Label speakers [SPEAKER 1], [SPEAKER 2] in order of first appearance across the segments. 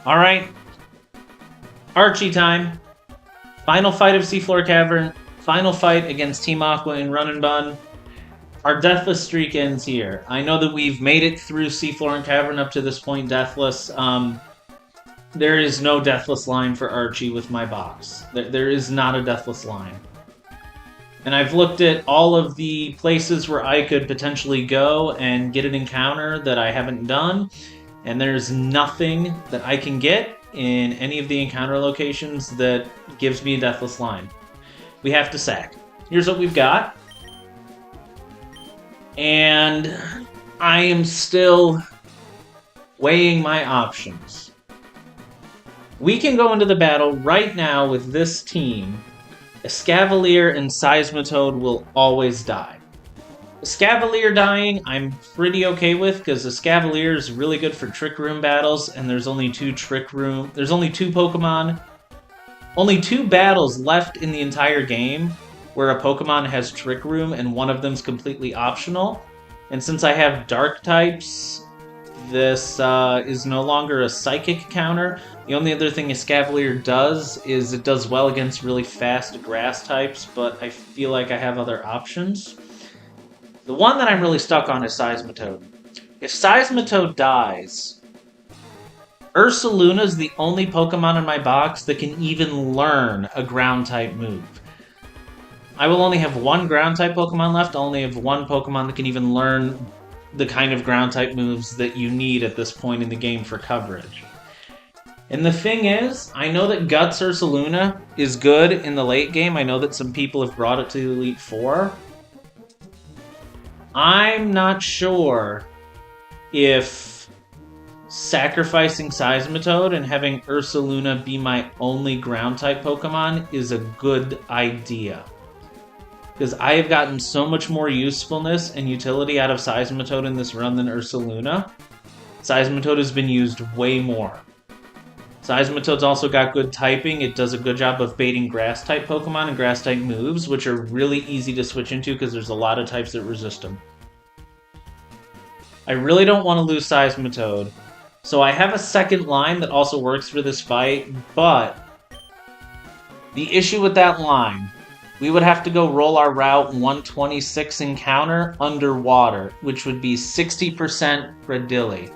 [SPEAKER 1] Alright, Archie time. Final fight of Seafloor Cavern. Final fight against Team Aqua in Run Bun. Our deathless streak ends here. I know that we've made it through Seafloor and Cavern up to this point deathless. There is no deathless line for Archie with my box. There is not a deathless line. And I've looked at all of the places where I could potentially go and get an encounter that I haven't done, and there's nothing that I can get in any of the encounter locations that gives me a deathless line. We have to sack. Here's what we've got. And I am still weighing my options. We can go into the battle right now with this team. Escavalier and Seismitoad will always die. Escavalier dying, I'm pretty okay with, because Escavalier is really good for Trick Room battles, and there's only two Pokemon. Only two battles left in the entire game where a Pokemon has Trick Room, and one of them's completely optional. And since I have Dark types, this is no longer a Psychic counter. The only other thing Escavalier does is it does well against really fast Grass types, but I feel like I have other options. The one that I'm really stuck on is Seismitoad. If Seismitoad dies, Ursaluna is the only Pokemon in my box that can even learn a Ground-type move. I will only have one Ground-type Pokemon left. I'll only have one Pokemon that can even learn the kind of Ground-type moves that you need at this point in the game for coverage. And the thing is, I know that Guts Ursaluna is good in the late game. I know that some people have brought it to the Elite Four. I'm not sure if sacrificing Seismitoad and having Ursaluna be my only Ground-type Pokemon is a good idea. Because I have gotten so much more usefulness and utility out of Seismitoad in this run than Ursaluna. Seismitoad has been used way more. Seismitoad's also got good typing. It does a good job of baiting Grass-type Pokemon and Grass-type moves, which are really easy to switch into because there's a lot of types that resist them. I really don't want to lose Seismitoad, so I have a second line that also works for this fight, but the issue with that line, we would have to go roll our Route 126 encounter underwater, which would be 60% Cradily.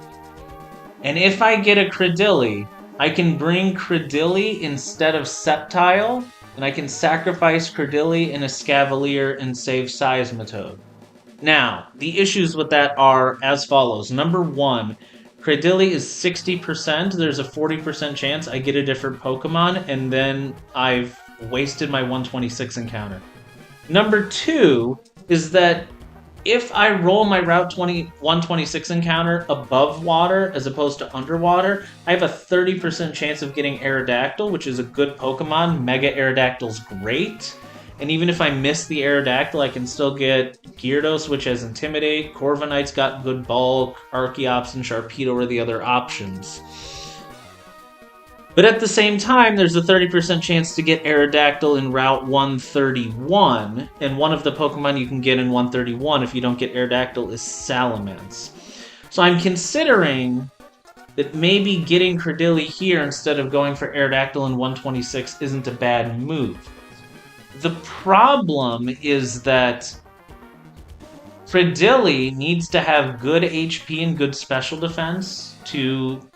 [SPEAKER 1] And if I get a Cradily, I can bring Cradily instead of Sceptile, and I can sacrifice Cradily and Escavalier and save Seismitoad. Now, the issues with that are as follows. Number one, Cradily is 60%. There's a 40% chance I get a different Pokemon, and then I've wasted my 126 encounter. Number two is that if I roll my Route 126 encounter above water as opposed to underwater, I have a 30% chance of getting Aerodactyl, which is a good Pokemon. Mega Aerodactyl's great. And even if I miss the Aerodactyl, I can still get Gyarados, which has Intimidate. Corviknight's got good bulk. Archeops and Sharpedo are the other options. But at the same time, there's a 30% chance to get Aerodactyl in Route 131, and one of the Pokemon you can get in 131 if you don't get Aerodactyl is Salamence. So I'm considering that maybe getting Cradily here instead of going for Aerodactyl in 126 isn't a bad move. The problem is that Cradily needs to have good HP and good special defense to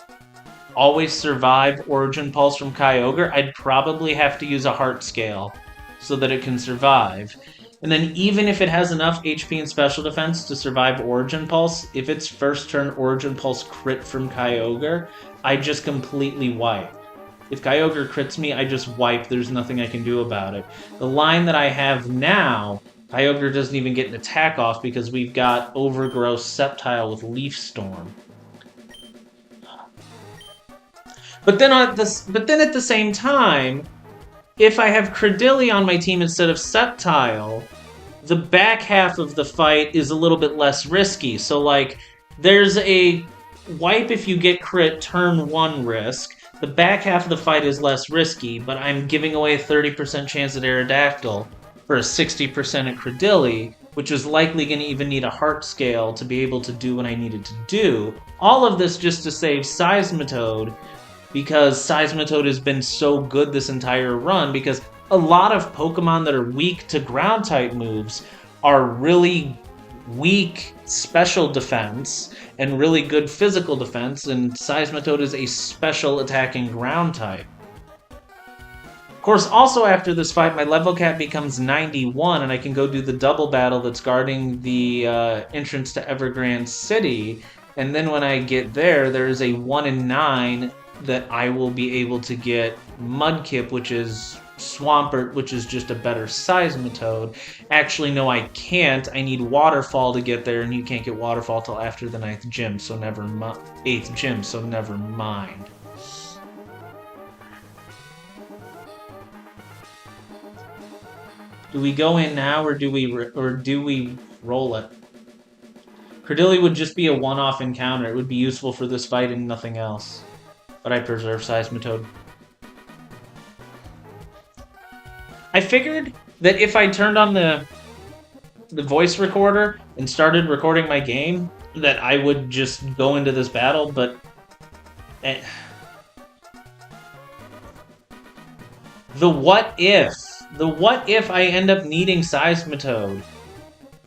[SPEAKER 1] always survive Origin Pulse from Kyogre. I'd probably have to use a Heart Scale so that it can survive. And then even if it has enough HP and special defense to survive Origin Pulse, if its first turn Origin Pulse crit from Kyogre, I just completely wipe. If Kyogre crits me, I just wipe. There's nothing I can do about it. The line that I have now, Kyogre doesn't even get an attack off because we've got Overgrowth Sceptile with Leaf Storm. But then at the same time, if I have Cradily on my team instead of Sceptile, the back half of the fight is a little bit less risky. So, like, there's a wipe if you get crit turn 1 risk. The back half of the fight is less risky, but I'm giving away a 30% chance at Aerodactyl for a 60% at Cradily, which is likely going to even need a Heart Scale to be able to do what I needed to do. All of this just to save Seismitoad, because Seismitoad has been so good this entire run, because a lot of Pokemon that are weak to ground-type moves are really weak special defense and really good physical defense, and Seismitoad is a special attacking ground type. Of course, also after this fight, my level cap becomes 91, and I can go do the double battle that's guarding the entrance to Evergrande City. And then when I get there, there's a 1 in 9 that I will be able to get Mudkip, which is Swampert, which is just a better Seismitoad. Actually, no, I can't. I need Waterfall to get there, and you can't get Waterfall till after the 8th gym, so never mind. Do we go in now, or do we roll it? Cradily would just be a one-off encounter. It would be useful for this fight and nothing else. But I preserve Seismitoad. I figured that if I turned on the voice recorder and started recording my game, that I would just go into this battle, but... The what if I end up needing Seismitoad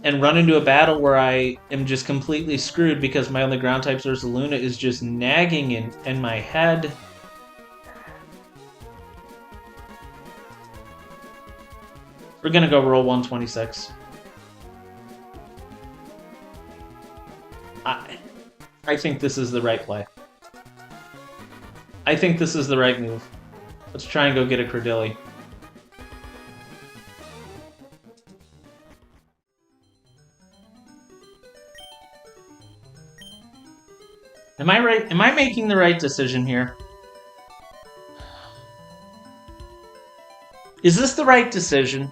[SPEAKER 1] and run into a battle where I am just completely screwed because my only ground type Ursaluna is just nagging in my head. We're gonna go roll 126. I think this is the right play. I think this is the right move. Let's try and go get a Cradily. Am I right? Am I making the right decision here? Is this the right decision?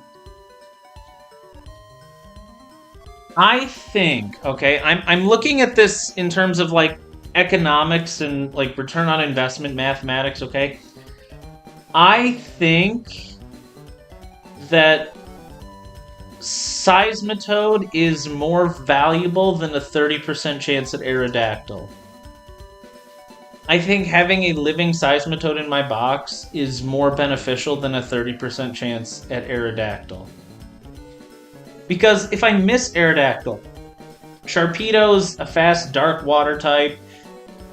[SPEAKER 1] I think, okay, I'm looking at this in terms of, like, economics and, like, return on investment mathematics, okay? I think that Seismitoad is more valuable than a 30% chance at Aerodactyl. I think having a living Seismitoad in my box is more beneficial than a 30% chance at Aerodactyl. Because if I miss Aerodactyl, Sharpedo's a fast dark water type.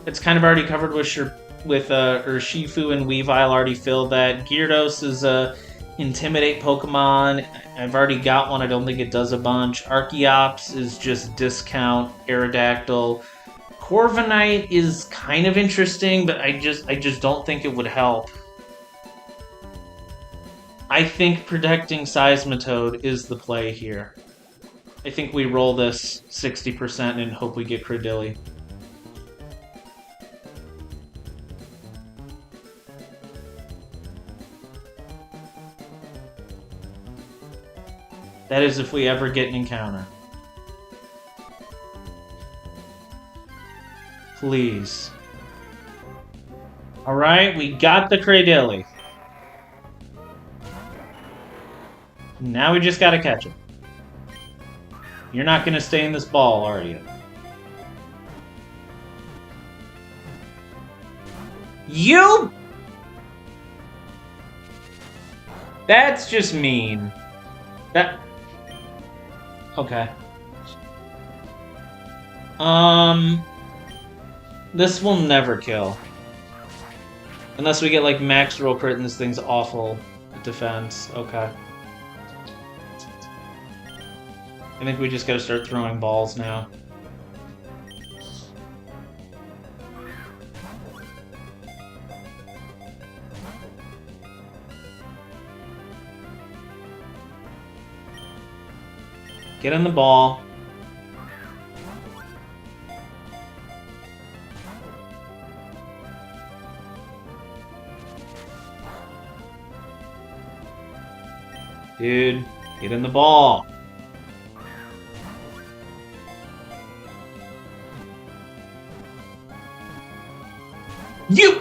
[SPEAKER 1] It's kind of already covered with Urshifu and Weavile already filled that. Gyarados is a Intimidate Pokemon. I've already got one. I don't think it does a bunch. Archeops is just discount Aerodactyl. Corviknight is kind of interesting, but I just don't think it would help. I think protecting Seismitoad is the play here. I think we roll this 60% and hope we get Cradily. That is if we ever get an encounter. Please. Alright, we got the Cradily. Now we just gotta catch it. You're not gonna stay in this ball, are you? You! That's just mean. That... Okay. This will never kill. Unless we get, like, max roll crit and this thing's awful at defense. Okay. I think we just gotta start throwing balls now. Get in the ball. Dude, get in the ball. You!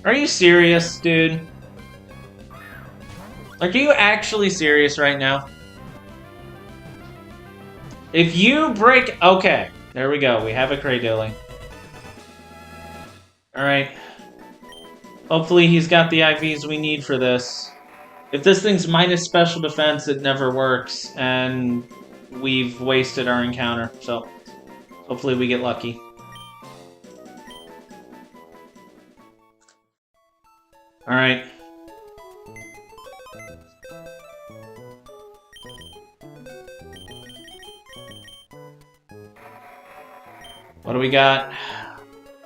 [SPEAKER 1] Are you serious, dude? Like, are you actually serious right now? If you break... Okay, there we go. We have a Cradily. Alright. Hopefully he's got the IVs we need for this. If this thing's minus special defense, it never works, and we've wasted our encounter, so hopefully we get lucky. Alright. What do we got?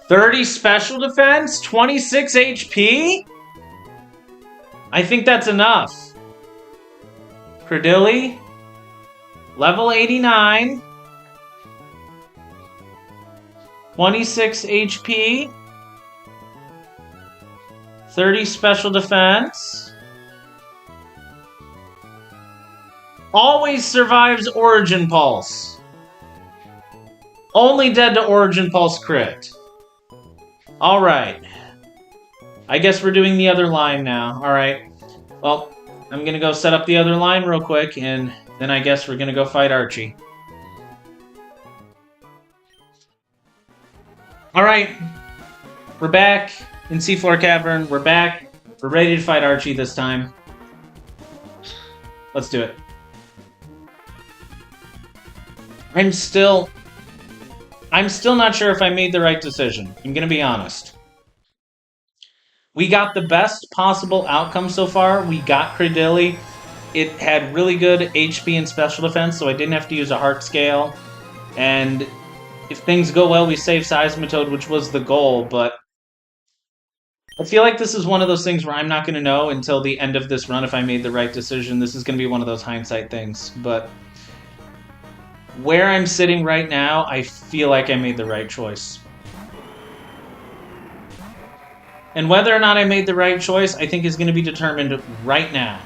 [SPEAKER 1] 30 special defense? 26 HP? I think that's enough. Cradily. Level 89. 26 HP. 30 special defense. Always survives Origin Pulse. Only dead to Origin Pulse crit. Alright. I guess we're doing the other line now. Alright. Well, I'm gonna go set up the other line real quick, and then I guess we're gonna go fight Archie. Alright. We're back in Seafloor Cavern. We're back. We're ready to fight Archie this time. Let's do it. I'm still not sure if I made the right decision. I'm gonna be honest. We got the best possible outcome so far. We got Cradily. It had really good HP and special defense, so I didn't have to use a heart scale. And if things go well, we save Seismitoad, which was the goal, but I feel like this is one of those things where I'm not going to know until the end of this run if I made the right decision. This is going to be one of those hindsight things, but where I'm sitting right now, I feel like I made the right choice. And whether or not I made the right choice, I think is going to be determined right now.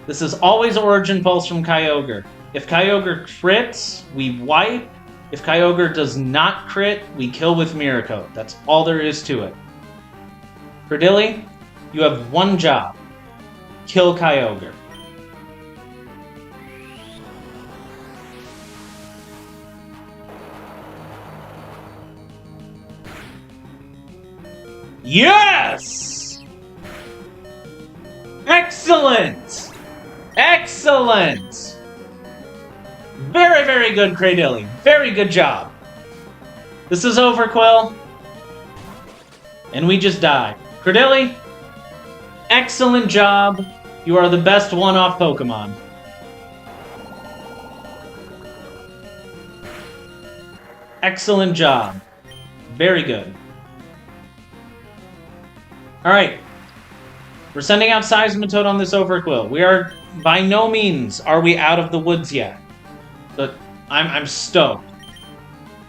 [SPEAKER 1] This is always Origin Pulse from Kyogre. If Kyogre crits, we wipe. If Kyogre does not crit, we kill with Miracle. That's all there is to it. Cradily, you have one job. Kill Kyogre. Yes! Excellent! Excellent! Very, very good, Cradily. Very good job. This is Overquill. And we just died. Cradily, excellent job. You are the best one-off Pokemon. Excellent job. Very good. Alright. We're sending out Seismitoad on this Overquill. We are, by no means, are we out of the woods yet. But I'm stoked.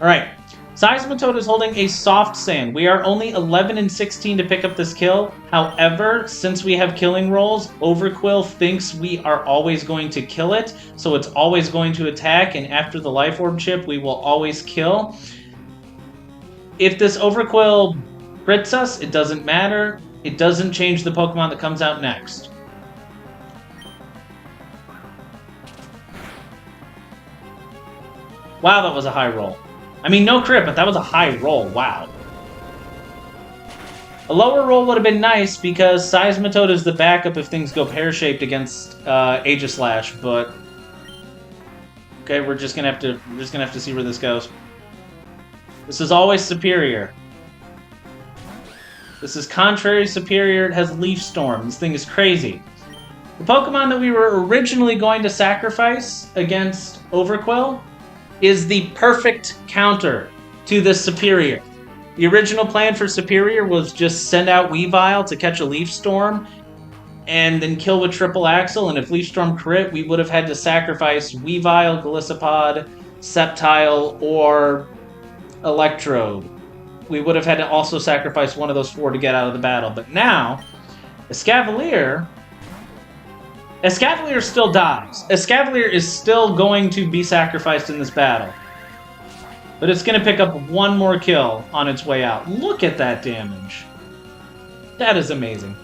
[SPEAKER 1] Alright. Seismitoad is holding a soft sand. We are only 11 and 16 to pick up this kill. However, since we have killing rolls, Overquill thinks we are always going to kill it, so it's always going to attack, and after the Life Orb chip, we will always kill. If this Overquill crits us, it doesn't matter. It doesn't change the Pokemon that comes out next. Wow, that was a high roll. I mean, no crit, but that was a high roll. Wow. A lower roll would have been nice because Seismitoad is the backup if things go pear-shaped against Aegislash, but okay, we're just gonna have to see where this goes. This is always superior. This is contrary superior. It has Leaf Storm. This thing is crazy. The Pokemon that we were originally going to sacrifice against Overquill is the perfect counter to this Superior. The original plan for Superior was just send out Weavile to catch a Leaf Storm and then kill with Triple Axle, and if Leaf Storm crit, we would have had to sacrifice Weavile, Golisopod, Sceptile, or Electrode. We would have had to also sacrifice one of those four to get out of the battle. But now, Escavalier still dies. Escavalier is still going to be sacrificed in this battle. But it's going to pick up one more kill on its way out. Look at that damage. That is amazing.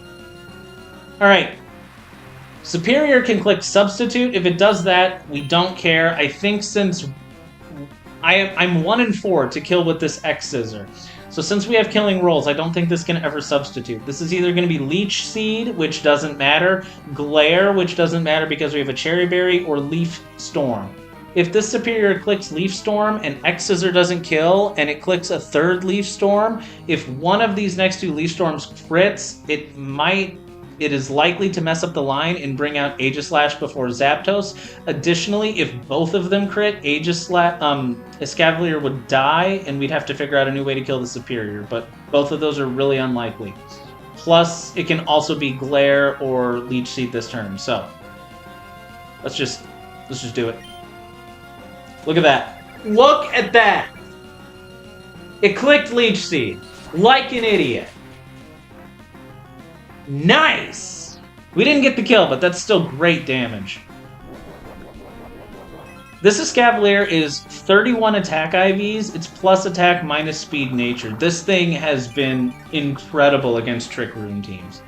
[SPEAKER 1] Alright. Superior can click Substitute. If it does that, we don't care. I think since I'm 1 in 4 to kill with this X Scissor. So since we have killing rolls, I don't think this can ever substitute. This is either going to be Leech Seed, which doesn't matter, Glare, which doesn't matter because we have a Cherry Berry, or Leaf Storm. If this Superior clicks Leaf Storm and X Scissor doesn't kill, and it clicks a third Leaf Storm, if one of these next 2 Leaf Storms crits, it is likely to mess up the line and bring out Aegislash before Zapdos. Additionally, if both of them crit, Escavalier would die, and we'd have to figure out a new way to kill the Superior, but both of those are really unlikely. Plus, it can also be Glare or Leech Seed this turn, so let's just do it. Look at that. Look at that! It clicked Leech Seed, like an idiot. Nice! We didn't get the kill, but that's still great damage. This Escavalier is 31 attack IVs. It's plus attack minus speed nature. This thing has been incredible against Trick Room teams.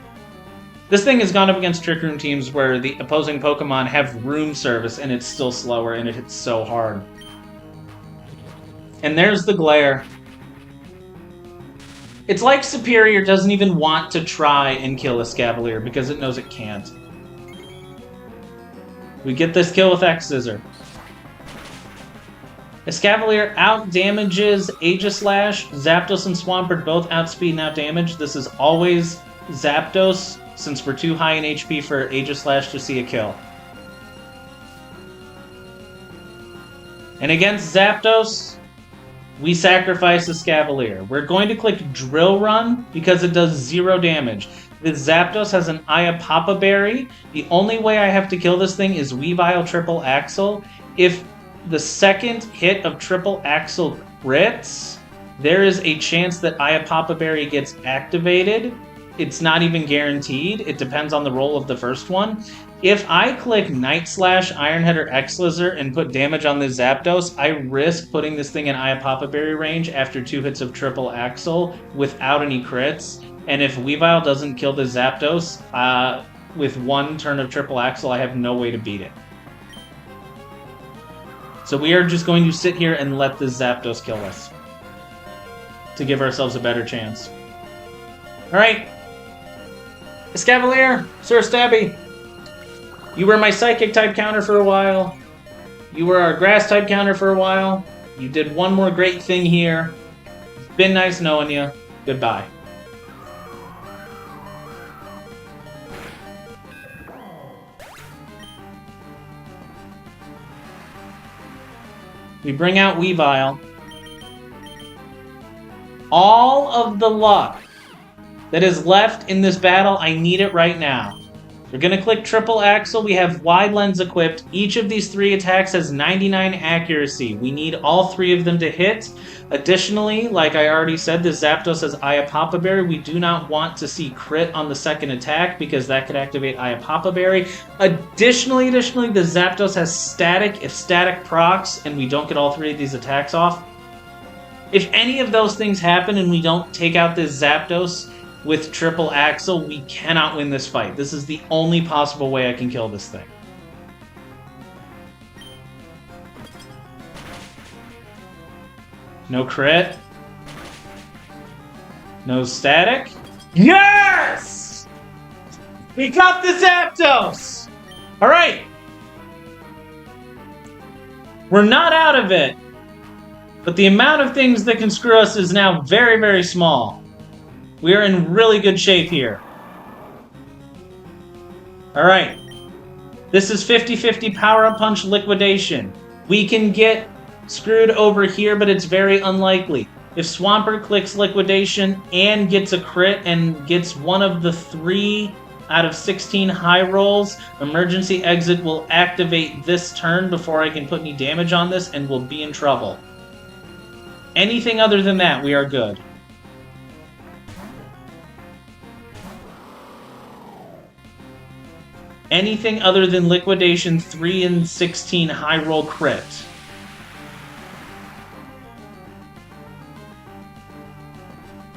[SPEAKER 1] This thing has gone up against Trick Room teams where the opposing Pokemon have room service and it's still slower and it hits so hard. And there's the Glare. It's like Superior doesn't even want to try and kill Escavalier because it knows it can't. We get this kill with X Scissor. Escavalier out-damages Aegislash. Zapdos and Swampert both outspeed and out-damage. This is always Zapdos, since we're too high in HP for Aegislash to see a kill. And against Zapdos, we sacrifice Escavalier. We're going to click Drill Run because it does 0 damage. This Zapdos has an Iapapa Berry. The only way I have to kill this thing is Weavile Triple Axle. If the second hit of Triple Axle crits, there is a chance that Iapapa Berry gets activated. It's not even guaranteed. It depends on the roll of the first one. If I click Night Slash, Iron Head, or X Scissor and put damage on this Zapdos, I risk putting this thing in Iapapa Berry range after 2 hits of Triple Axle without any crits. And if Weavile doesn't kill the Zapdos with 1 turn of Triple Axle, I have no way to beat it. So we are just going to sit here and let this Zapdos kill us to give ourselves a better chance. Alright. Escavalier, Sir Stabby. You were my Psychic type counter for a while. You were our Grass type counter for a while. You did one more great thing here. It's been nice knowing you. Goodbye. We bring out Weavile. All of the luck that is left in this battle, I need it right now. We're going to click Triple Axle. We have Wide Lens equipped. Each of these 3 attacks has 99 accuracy. We need all 3 of them to hit. Additionally, like I already said, the Zapdos has Iapapa Berry. We do not want to see crit on the second attack because that could activate Iapapa Berry. Additionally, the Zapdos has Static. If Static procs and we don't get all 3 of these attacks off, if any of those things happen and we don't take out this Zapdos with Triple Axle, we cannot win this fight. This is the only possible way I can kill this thing. No crit. No static. Yes! We got the Zapdos! Alright. We're not out of it. But the amount of things that can screw us is now very, very small. We are in really good shape here. Alright. This is 50-50 Power-Up Punch Liquidation. We can get screwed over here, but it's very unlikely. If Swampert clicks Liquidation and gets a crit and gets one of the 3 out of 16 high rolls, Emergency Exit will activate this turn before I can put any damage on this and we'll be in trouble. Anything other than that, we are good. Anything other than Liquidation 3 and 16 high roll crit.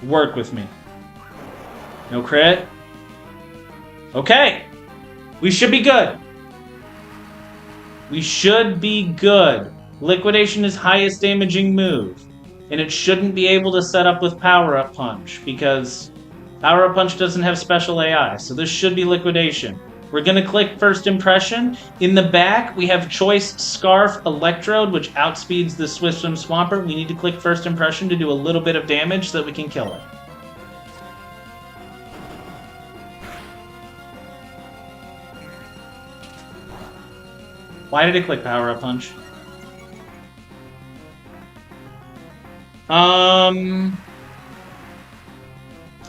[SPEAKER 1] Work with me. No crit. Okay. We should be good. We should be good. Liquidation is highest damaging move. And it shouldn't be able to set up with Power-Up Punch, because Power-Up Punch doesn't have special AI, so this should be Liquidation. We're going to click First Impression. In the back, we have Choice Scarf Electrode, which outspeeds the Swift Swim Swampert. We need to click First Impression to do a little bit of damage so that we can kill it. Why did it click Power-Up Punch?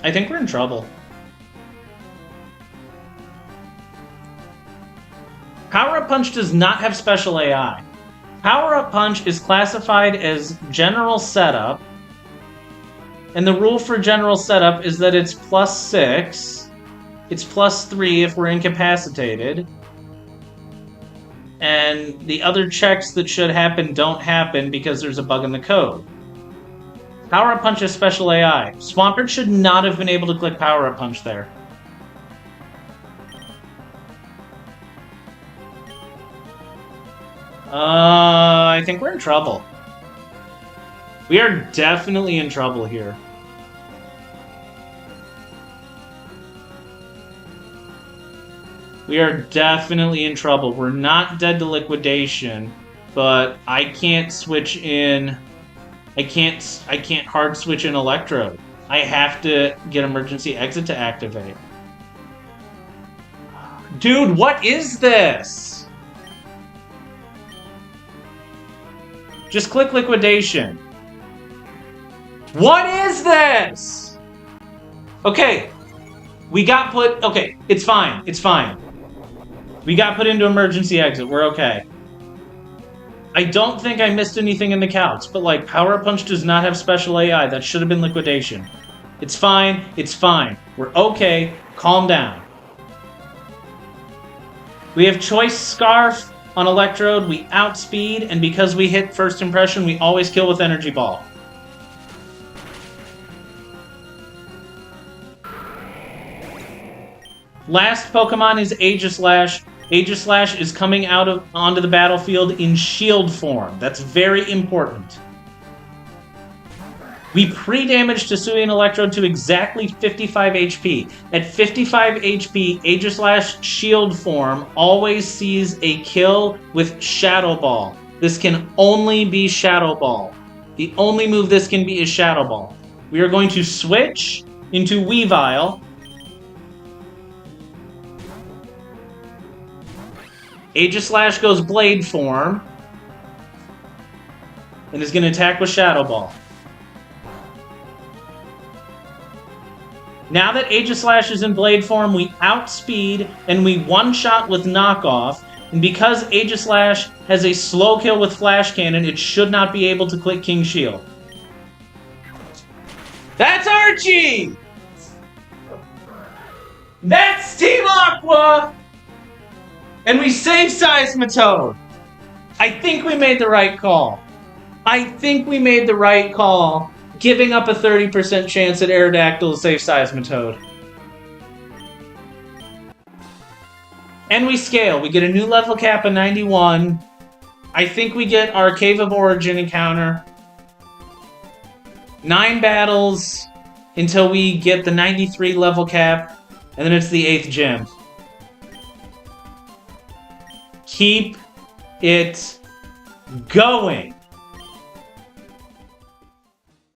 [SPEAKER 1] I think we're in trouble. Power-Up Punch does not have special AI. Power-Up Punch is classified as General Setup, and the rule for General Setup is that it's +6, it's +3 if we're incapacitated, and the other checks that should happen don't happen because there's a bug in the code. Power-Up Punch has special AI. Swampert should not have been able to click Power-Up Punch there. I think we're in trouble. We are definitely in trouble here. We are definitely in trouble. We're not dead to Liquidation, but I can't switch in... I can't hard switch in Electrode. I have to get Emergency Exit to activate. Dude, what is this? Just click Liquidation. What is this? Okay. We got put... Okay, it's fine. It's fine. We got put into Emergency Exit. We're okay. I don't think I missed anything in the calcs, but like, Power-Up Punch does not have special AI. That should have been Liquidation. It's fine. It's fine. We're okay. Calm down. We have Choice Scarf on Electrode. We outspeed, and because we hit First Impression, we always kill with Energy Ball. Last Pokemon is Aegislash. Aegislash is coming onto the battlefield in shield form. That's very important. We pre-damaged Hisui and Electrode to exactly 55 HP. At 55 HP, Aegislash shield form always sees a kill with Shadow Ball. This can only be Shadow Ball. The only move this can be is Shadow Ball. We are going to switch into Weavile. Aegislash goes Blade form and is going to attack with Shadow Ball. Now that Aegislash is in Blade form, we outspeed and we one-shot with Knockoff. And because Aegislash has a slow kill with Flash Cannon, it should not be able to click King Shield. That's Archie! That's Team Aqua! And we save Seismitoad! I think we made the right call. I think we made the right call, giving up a 30% chance at Aerodactyl to save Seismitoad. And we scale. We get a new level cap of 91. I think we get our Cave of Origin encounter. 9 battles until we get the 93 level cap, and then it's the 8th gym. Keep it going.